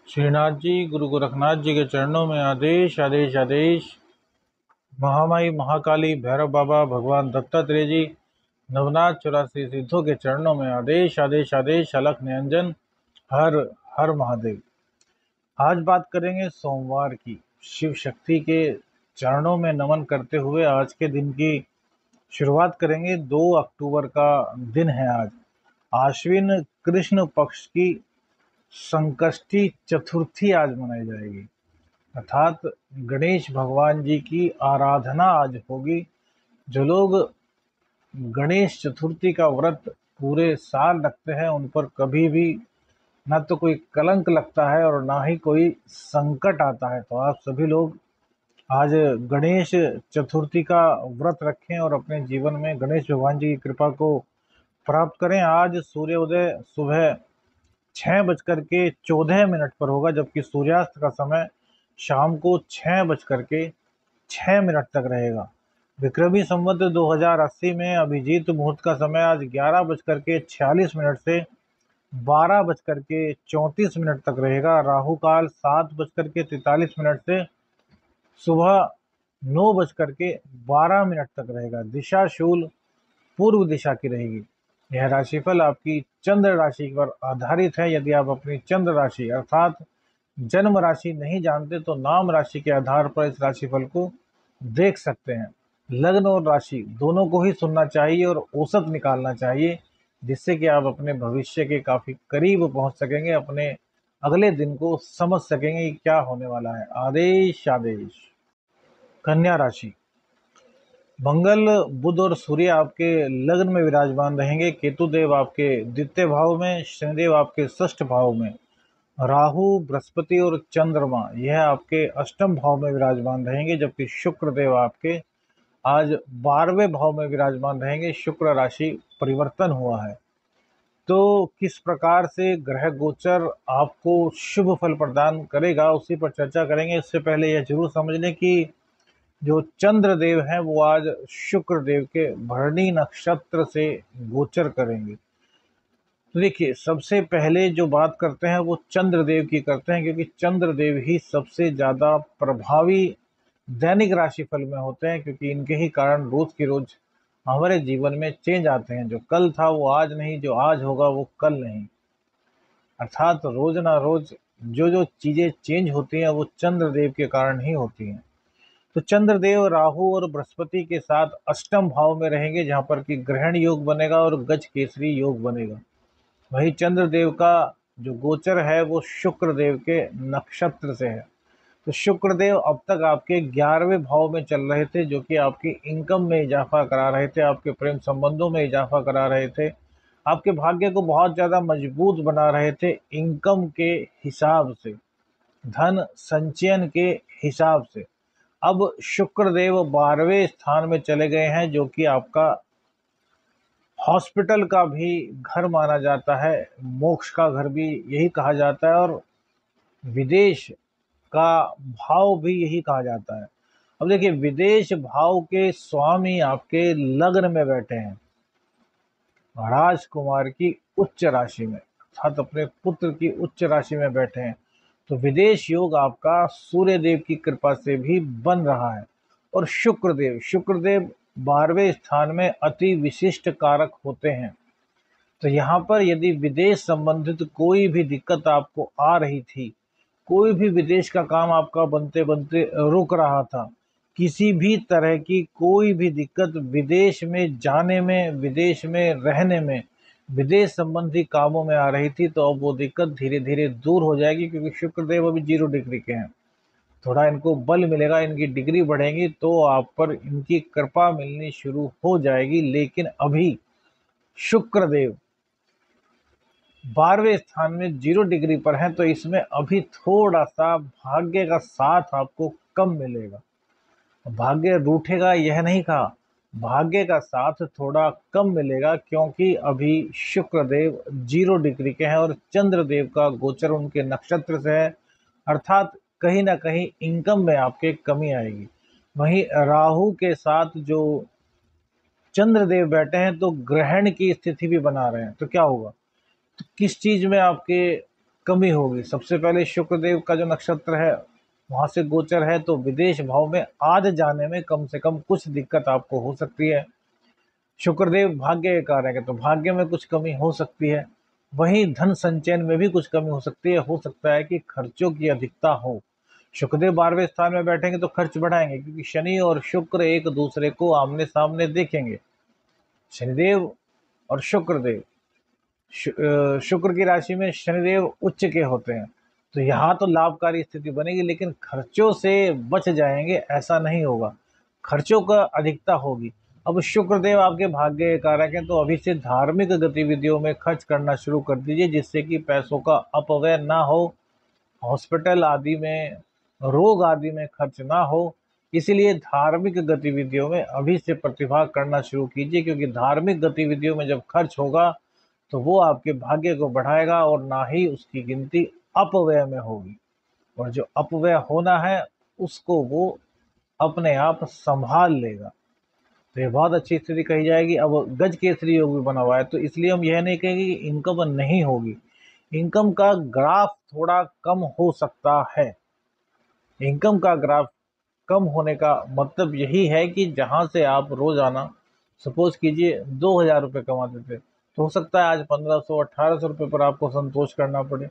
श्रीनाथ जी, गुरु गोरखनाथ जी के चरणों में आदेश आदेश आदेश। महामाई महाकाली भैरव बाबा भगवान दत्तात्रेय जी नवनाथ 84 सिद्धों के चरणों में आदेश आदेश आदेश। अलख निरंजन हर हर महादेव। आज बात करेंगे सोमवार की। शिव शक्ति के चरणों में नमन करते हुए आज के दिन की शुरुआत करेंगे। 2 अक्टूबर का दिन है आज। आश्विन कृष्ण पक्ष की संकष्टी चतुर्थी आज मनाई जाएगी, अर्थात गणेश भगवान जी की आराधना आज होगी। जो लोग गणेश चतुर्थी का व्रत पूरे साल रखते हैं उन पर कभी भी ना तो कोई कलंक लगता है और ना ही कोई संकट आता है। तो आप सभी लोग आज गणेश चतुर्थी का व्रत रखें और अपने जीवन में गणेश भगवान जी की कृपा को प्राप्त करें। आज सूर्योदय सुबह 6:14 पर होगा, जबकि सूर्यास्त का समय शाम को 6:06 तक रहेगा। विक्रमी संवत 2080 में अभिजीत मुहूर्त का समय आज 11:46 से 12:34 तक रहेगा। राहु काल 7:43 से सुबह 9:12 तक रहेगा। दिशा शूल पूर्व दिशा की रहेगी। यह राशिफल आपकी चंद्र राशि पर आधारित है। यदि आप अपनी चंद्र राशि अर्थात जन्म राशि नहीं जानते तो नाम राशि के आधार पर इस राशिफल को देख सकते हैं। लग्न और राशि दोनों को ही सुनना चाहिए और औसत निकालना चाहिए, जिससे कि आप अपने भविष्य के काफी करीब पहुंच सकेंगे, अपने अगले दिन को समझ सकेंगे कि क्या होने वाला है। आदेश आदेश। कन्या राशि। मंगल बुध और सूर्य आपके लग्न में विराजमान रहेंगे। केतु देव आपके द्वितीय भाव में, शनिदेव आपके षष्ठ भाव में, राहु बृहस्पति और चंद्रमा यह आपके अष्टम भाव में विराजमान रहेंगे, जबकि शुक्र देव आपके आज 12वें भाव में विराजमान रहेंगे। शुक्र राशि परिवर्तन हुआ है। तो किस प्रकार से ग्रह गोचर आपको शुभ फल प्रदान करेगा उसी पर चर्चा करेंगे। इससे पहले यह जरूर समझ लें कि जो चंद्र देव हैं वो आज शुक्र देव के भरणी नक्षत्र से गोचर करेंगे। तो देखिए, सबसे पहले जो बात करते हैं वो चंद्र देव की करते हैं, क्योंकि चंद्र देव ही सबसे ज्यादा प्रभावी दैनिक राशिफल में होते हैं, क्योंकि इनके ही कारण रोज की रोज हमारे जीवन में चेंज आते हैं। जो कल था वो आज नहीं, जो आज होगा वो कल नहीं। अर्थात रोज ना रोज जो जो चीजें चेंज होती हैं वो चंद्र देव के कारण ही होती हैं। तो चंद्रदेव राहु और बृहस्पति के साथ अष्टम भाव में रहेंगे, जहां पर कि ग्रहण योग बनेगा और गज केसरी योग बनेगा। वही चंद्रदेव का जो गोचर है वो शुक्र देव के नक्षत्र से है। तो शुक्र देव अब तक आपके 11वें भाव में चल रहे थे, जो कि आपकी इनकम में इजाफा करा रहे थे, आपके प्रेम संबंधों में इजाफा करा रहे थे, आपके भाग्य को बहुत ज्यादा मजबूत बना रहे थे इनकम के हिसाब से, धन संचयन के हिसाब से। अब शुक्र देव 12वें स्थान में चले गए हैं, जो कि आपका हॉस्पिटल का भी घर माना जाता है, मोक्ष का घर भी यही कहा जाता है, और विदेश का भाव भी यही कहा जाता है। अब देखिए, विदेश भाव के स्वामी आपके लग्न में बैठे हैं, राजकुमार की उच्च राशि में, अर्थात अपने पुत्र की उच्च राशि में बैठे हैं। तो विदेश योग आपका सूर्य देव की कृपा से भी बन रहा है। और शुक्रदेव 12वें स्थान में अति विशिष्ट कारक होते हैं। तो यहाँ पर यदि विदेश संबंधित कोई भी दिक्कत आपको आ रही थी, कोई भी विदेश का काम आपका बनते बनते रुक रहा था, किसी भी तरह की कोई भी दिक्कत विदेश में जाने में, विदेश में रहने में, विदेश संबंधी कामों में आ रही थी, तो अब वो दिक्कत धीरे धीरे दूर हो जाएगी, क्योंकि शुक्रदेव अभी 0 डिग्री के हैं। थोड़ा इनको बल मिलेगा, इनकी डिग्री बढ़ेगी तो आप पर इनकी कृपा मिलनी शुरू हो जाएगी। लेकिन अभी शुक्रदेव 12वें स्थान में 0 डिग्री पर है, तो इसमें अभी थोड़ा सा भाग्य का साथ आपको कम मिलेगा। भाग्य रूठेगा यह नहीं कहा, भाग्य का साथ थोड़ा कम मिलेगा, क्योंकि अभी शुक्रदेव 0 डिग्री के हैं और चंद्रदेव का गोचर उनके नक्षत्र से है, अर्थात कहीं ना कहीं इनकम में आपके कमी आएगी। वहीं राहु के साथ जो चंद्रदेव बैठे हैं तो ग्रहण की स्थिति भी बना रहे हैं, तो क्या होगा, तो किस चीज में आपके कमी होगी। सबसे पहले शुक्रदेव का जो नक्षत्र है वहाँ से गोचर है, तो विदेश भाव में आज जाने में कम से कम कुछ दिक्कत आपको हो सकती है। शुक्रदेव भाग्य के कारक है, तो भाग्य में कुछ कमी हो सकती है। वहीं धन संचयन में भी कुछ कमी हो सकती है। हो सकता है कि खर्चों की अधिकता हो। शुक्रदेव 12वें स्थान में बैठेंगे तो खर्च बढ़ाएंगे, क्योंकि शनि और शुक्र एक दूसरे को आमने सामने देखेंगे। शनिदेव और शुक्रदेव, शुक्र की राशि में शनिदेव उच्च के होते हैं, तो यहाँ तो लाभकारी स्थिति बनेगी, लेकिन खर्चों से बच जाएंगे ऐसा नहीं होगा, खर्चों का अधिकता होगी। अब शुक्रदेव आपके भाग्य के कारक हैं, तो अभी से धार्मिक गतिविधियों में खर्च करना शुरू कर दीजिए, जिससे कि पैसों का अपव्यय ना हो, हॉस्पिटल आदि में, रोग आदि में खर्च ना हो। इसीलिए धार्मिक गतिविधियों में अभी से प्रतिभाग करना शुरू कीजिए, क्योंकि धार्मिक गतिविधियों में जब खर्च होगा तो वो आपके भाग्य को बढ़ाएगा और ना ही उसकी गिनती अपव्यय में होगी। और जो अपव्यय होना है उसको वो अपने आप संभाल लेगा। तो ये बहुत अच्छी स्थिति कही जाएगी। अब गज केसरी योग भी बना हुआ है, तो इसलिए हम यह नहीं कहेंगे कि इनकम नहीं होगी। इनकम का ग्राफ थोड़ा कम हो सकता है। इनकम का ग्राफ कम होने का मतलब यही है कि जहां से आप रोजाना सपोज कीजिए 2000 रुपये कमाते थे, तो हो सकता है आज 1500 1800 रुपये पर आपको संतोष करना पड़े।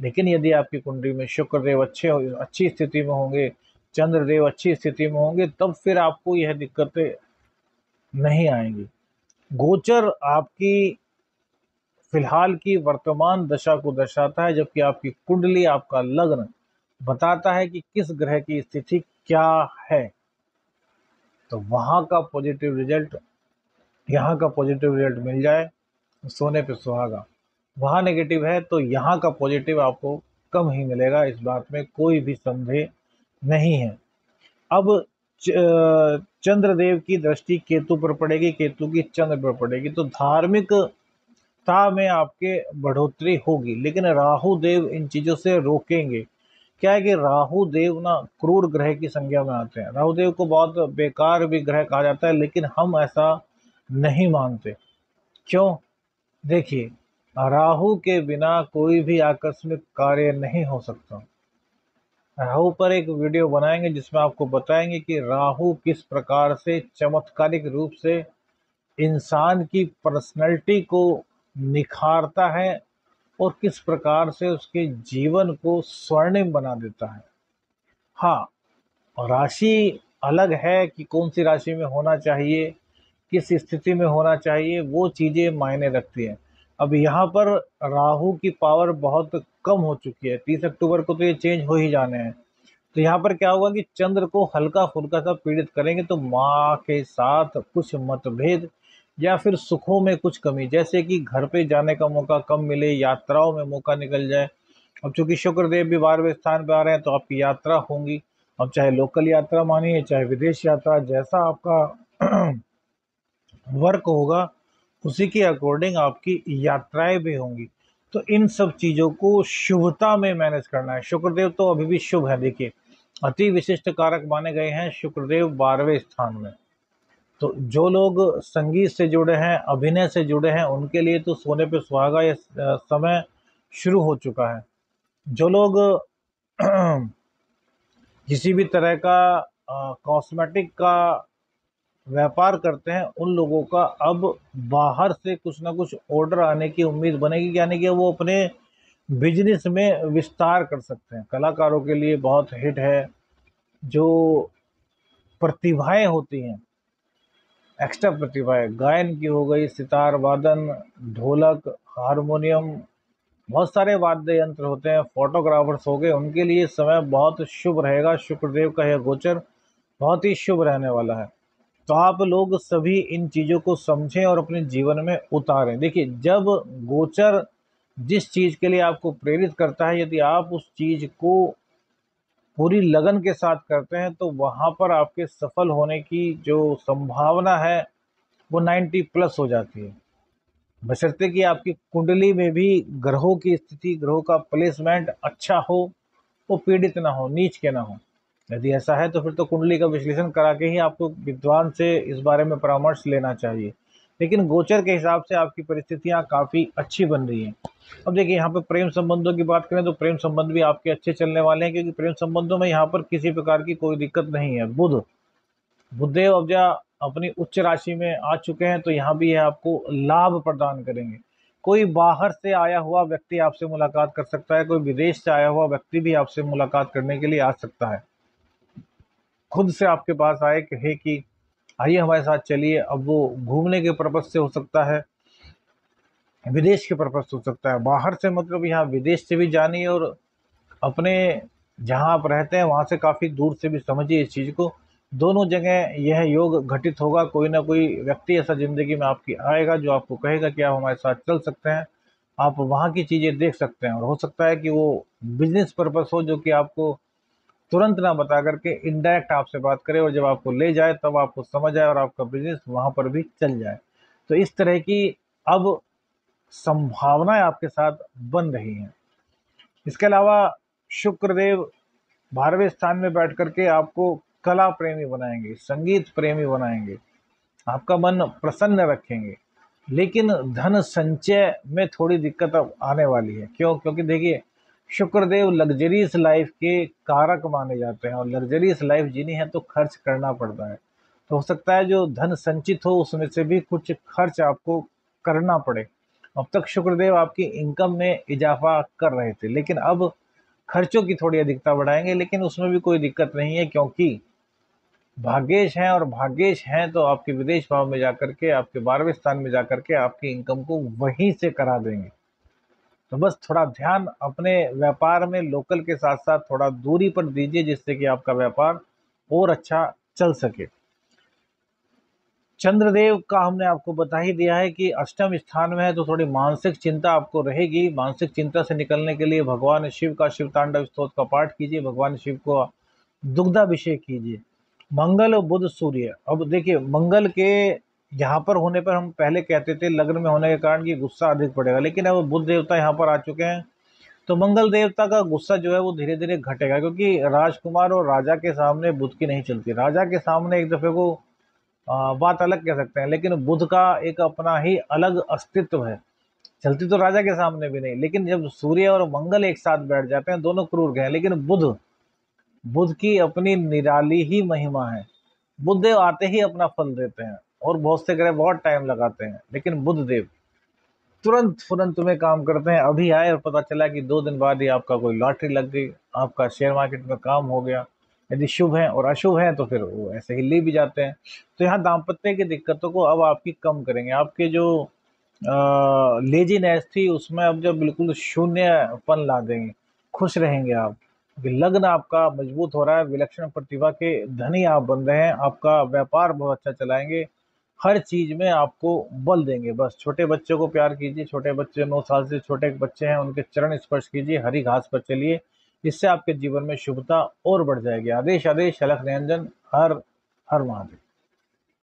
लेकिन यदि आपकी कुंडली में शुक्रदेव अच्छी स्थिति में होंगे, चंद्रदेव अच्छी स्थिति में होंगे, तब फिर आपको यह दिक्कतें नहीं आएंगी। गोचर आपकी फिलहाल की वर्तमान दशा को दर्शाता है, जबकि आपकी कुंडली, आपका लग्न बताता है कि किस ग्रह की स्थिति क्या है। तो वहां का पॉजिटिव रिजल्ट, यहाँ का पॉजिटिव रिजल्ट मिल जाए सोने पे सुहागा। वहाँ नेगेटिव है तो यहाँ का पॉजिटिव आपको कम ही मिलेगा, इस बात में कोई भी संदेह नहीं है। अब चंद्रदेव की दृष्टि केतु पर पड़ेगी, केतु की चंद्र पर पड़ेगी, तो धार्मिकता में आपके बढ़ोतरी होगी, लेकिन राहु देव इन चीजों से रोकेंगे। क्या है कि राहु देव ना क्रूर ग्रह की संज्ञा में आते हैं। राहु देव को बहुत बेकार भी ग्रह कहा जाता है, लेकिन हम ऐसा नहीं मानते। क्यों? देखिए, राहु के बिना कोई भी आकस्मिक कार्य नहीं हो सकता। राहु पर एक वीडियो बनाएंगे जिसमें आपको बताएंगे कि राहु किस प्रकार से चमत्कारिक रूप से इंसान की पर्सनैलिटी को निखारता है और किस प्रकार से उसके जीवन को स्वर्णिम बना देता है। हाँ, और राशि अलग है कि कौन सी राशि में होना चाहिए, किस स्थिति में होना चाहिए, वो चीज़ें मायने रखती हैं। अब यहाँ पर राहु की पावर बहुत कम हो चुकी है, 30 अक्टूबर को तो ये चेंज हो ही जाने हैं। तो यहाँ पर क्या होगा कि चंद्र को हल्का फुल्का सा पीड़ित करेंगे, तो माँ के साथ कुछ मतभेद या फिर सुखों में कुछ कमी, जैसे कि घर पे जाने का मौका कम मिले, यात्राओं में मौका निकल जाए। अब चूंकि शुक्रदेव भी 12वें स्थान पर आ रहे हैं, तो आपकी यात्रा होंगी। अब चाहे लोकल यात्रा मानिए, चाहे विदेश यात्रा, जैसा आपका वर्क होगा उसी के अकॉर्डिंग आपकी यात्राएं भी होंगी। तो इन सब चीज़ों को शुभता में मैनेज करना है। शुक्रदेव तो अभी भी शुभ है। देखिए, अति विशिष्ट कारक माने गए हैं शुक्रदेव 12वें स्थान में। तो जो लोग संगीत से जुड़े हैं, अभिनय से जुड़े हैं, उनके लिए तो सोने पे सुहागा ये समय शुरू हो चुका है। जो लोग किसी भी तरह का कॉस्मेटिक का व्यापार करते हैं, उन लोगों का अब बाहर से कुछ ना कुछ ऑर्डर आने की उम्मीद बनेगी, यानी कि वो अपने बिजनेस में विस्तार कर सकते हैं। कलाकारों के लिए बहुत हिट है। जो प्रतिभाएं होती हैं, एक्स्ट्रा प्रतिभाएं, गायन की हो गई, सितार वादन, ढोलक, हारमोनियम, बहुत सारे वाद्य यंत्र होते हैं, फोटोग्राफर्स हो गए, उनके लिए समय बहुत शुभ रहेगा। शुक्रदेव का यह गोचर बहुत ही शुभ रहने वाला है। तो आप लोग सभी इन चीज़ों को समझें और अपने जीवन में उतारें। देखिए, जब गोचर जिस चीज़ के लिए आपको प्रेरित करता है, यदि आप उस चीज़ को पूरी लगन के साथ करते हैं, तो वहाँ पर आपके सफल होने की जो संभावना है वो 90+ हो जाती है। बशर्ते कि आपकी कुंडली में भी ग्रहों की स्थिति, ग्रहों का प्लेसमेंट अच्छा हो, वो पीड़ित ना हो, नीच के ना हो। यदि ऐसा है तो फिर तो कुंडली का विश्लेषण करा के ही आपको विद्वान से इस बारे में परामर्श लेना चाहिए। लेकिन गोचर के हिसाब से आपकी परिस्थितियां काफ़ी अच्छी बन रही हैं। अब देखिए यहाँ पे प्रेम संबंधों की बात करें तो प्रेम संबंध भी आपके अच्छे चलने वाले हैं, क्योंकि प्रेम संबंधों में यहाँ पर किसी प्रकार की कोई दिक्कत नहीं है। बुधदेव अब जा अपनी उच्च राशि में आ चुके हैं, तो यहाँ भी यह आपको लाभ प्रदान करेंगे। कोई बाहर से आया हुआ व्यक्ति आपसे मुलाकात कर सकता है, कोई विदेश से आया हुआ व्यक्ति भी आपसे मुलाकात करने के लिए आ सकता है, खुद से आपके पास आए कहे कि आइए हमारे साथ चलिए। अब वो घूमने के पर्पज से हो सकता है, विदेश के पर्पज से हो सकता है। बाहर से मतलब यहाँ विदेश से भी जानिए, और अपने जहाँ आप रहते हैं वहाँ से काफ़ी दूर से भी समझिए इस चीज़ को। दोनों जगह यह योग घटित होगा। कोई ना कोई व्यक्ति ऐसा ज़िंदगी में आपकी आएगा जो आपको कहेगा कि आप हमारे साथ चल सकते हैं, आप वहाँ की चीज़ें देख सकते हैं। और हो सकता है कि वो बिजनेस पर्पस हो, जो कि आपको तुरंत ना बता करके इनडायरेक्ट आपसे बात करे, और जब आपको ले जाए तब आपको समझ आए और आपका बिजनेस वहाँ पर भी चल जाए। तो इस तरह की अब संभावनाएं आपके साथ बन रही हैं। इसके अलावा शुक्रदेव 12वें स्थान में बैठ करके आपको कला प्रेमी बनाएंगे, संगीत प्रेमी बनाएंगे, आपका मन प्रसन्न रखेंगे। लेकिन धन संचय में थोड़ी दिक्कत अब आने वाली है। क्यों? क्योंकि देखिए शुक्रदेव लग्जरीज लाइफ के कारक माने जाते हैं, और लग्जरीज लाइफ जीनी है तो खर्च करना पड़ता है। तो हो सकता है जो धन संचित हो उसमें से भी कुछ खर्च आपको करना पड़े। अब तक शुक्रदेव आपकी इनकम में इजाफा कर रहे थे, लेकिन अब खर्चों की थोड़ी अधिकता बढ़ाएंगे, लेकिन उसमें भी कोई दिक्कत नहीं है, क्योंकि भाग्येश हैं, और भाग्येश हैं तो आपके विदेश भाव में जाकर के, आपके 12वें स्थान में जाकर के आपकी इनकम को वहीं से करा देंगे। तो बस थोड़ा ध्यान अपने व्यापार में लोकल के साथ साथ थोड़ा दूरी पर दीजिए, जिससे कि आपका व्यापार और अच्छा चल सके। चंद्रदेव का हमने आपको बता ही दिया है कि अष्टम स्थान में है, तो थोड़ी मानसिक चिंता आपको रहेगी। मानसिक चिंता से निकलने के लिए भगवान शिव का शिव तांडव स्तोत्र का पाठ कीजिए, भगवान शिव को दुग्धाभिषेक कीजिए। मंगल, बुध, सूर्य। अब देखिए मंगल के यहाँ पर होने पर हम पहले कहते थे लग्न में होने के कारण कि गुस्सा अधिक पड़ेगा, लेकिन अब बुध देवता यहाँ पर आ चुके हैं, तो मंगल देवता का गुस्सा जो है वो धीरे धीरे घटेगा। क्योंकि राजकुमार और राजा के सामने बुध की नहीं चलती। राजा के सामने एक दफे को बात अलग कह सकते हैं, लेकिन बुध का एक अपना ही अलग अस्तित्व है। चलती तो राजा के सामने भी नहीं, लेकिन जब सूर्य और मंगल एक साथ बैठ जाते हैं, दोनों क्रूर ग्रह हैं, लेकिन बुध बुध की अपनी निराली ही महिमा है। बुध देव आते ही अपना फल देते हैं, और बहुत से ग्रह बहुत टाइम लगाते हैं, लेकिन बुध देव तुरंत तुरंत में काम करते हैं। अभी आए और पता चला कि 2 दिन बाद ही आपका कोई लॉटरी लग गई, आपका शेयर मार्केट में काम हो गया। यदि शुभ है, और अशुभ है तो फिर वो ऐसे ही ले भी जाते हैं। तो यहाँ दाम्पत्य की दिक्कतों को अब आपकी कम करेंगे। आपके जो लेजीनेस थी उसमें अब जब बिल्कुल शून्यपन ला देंगे, खुश रहेंगे आप। क्योंकि लग्न आपका मजबूत हो रहा है, विलक्षण प्रतिभा के धनी आप बन रहे हैं, आपका व्यापार बहुत अच्छा चलाएंगे, हर चीज में आपको बल देंगे। बस छोटे बच्चों को प्यार कीजिए, छोटे बच्चे 9 साल से छोटे बच्चे हैं उनके चरण स्पर्श कीजिए, हरी घास पर चलिए, इससे आपके जीवन में शुभता और बढ़ जाएगी। आदेश आदेश अलख निरंजन। हर हर महादेव।